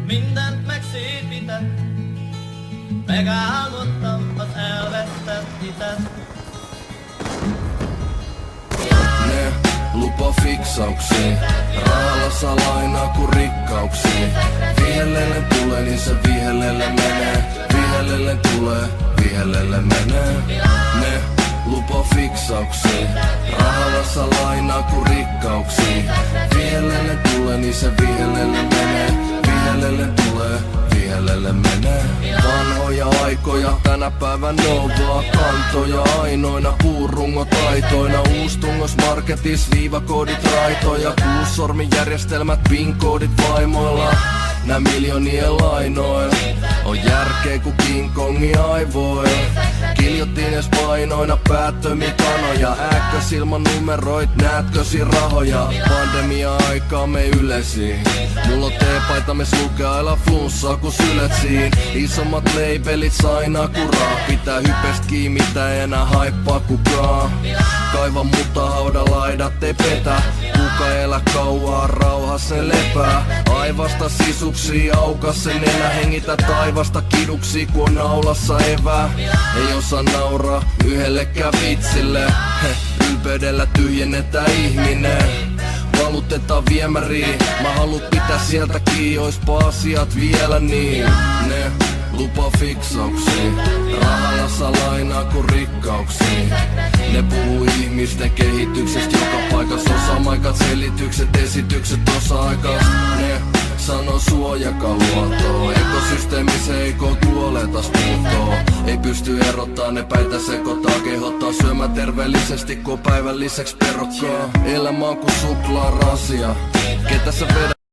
mindent megszépített, megálmodtam az elvesztett hitet. Ne lupa fiksauksiin, rahalla saa lainaa kun rikkauksiin. Vihellelle tulee, niin se vihellelle menee. Vihellelle tulee, vihellelle menee. Ne lupa fiksauksiin, rahalla saa lainaa kun rikkauksiin. Vihellelle tulee, niin se vihellelle menee. Vihellelle tulee, vihellelle menee. Vanhoja aikoja, tänä päivän novaa kantoja. Ainoina puurungotaitoina, uustungos marketis, viivakoodit raitoja. Kuussormijärjestelmät, pin-koodit vaimoilla. Nää miljoonien lainoilla on järkeä ku King Kongin aivoilla. Giljotiines painoina päättömi kanoja. Ääkkös ilman numeroit, näetkösi rahoja? Pandemia-aikaa me ylesiin. Mulla on teepaita, me slukeailla flunssaa ku syletsiin. Isommat leipelit sainaa kuraa. Pitää hypestä kiinni, mitä ei enää haippaa kukaan. Kaiva mutta haudalaidat ei petä. Kuka elä kauaa, rauhas sen lepää. Aivasta sisuksii, aukas sen nenä. Hengitä taivasta kiduksi, kun on naulassa evää. Ei osaa nauraa yhdellekään vitsille. Ylpeydellä tyhjennetään ihminen. Valutetaan viemäriin. Mä haluut pitää sieltä kiinni, oispa asiat vielä niin. Ne lupa fiksauksiin, rahalla saa lainaa kun rikkauksiin. Ne puhuu ihmisten kehityksestä joka paikassa. Osa-aikat selitykset, esitykset osa-aikas. Ne sano suojakaluotoa. Ekosysteemissä heikko kuoletas puutoo. Ei pysty erottaa, ne päitä sekoittaa. Kehottaa syömään terveellisesti, kun päivän lisäks perokkaa. Elämä on ku suklaarasia. Ketä sä vedät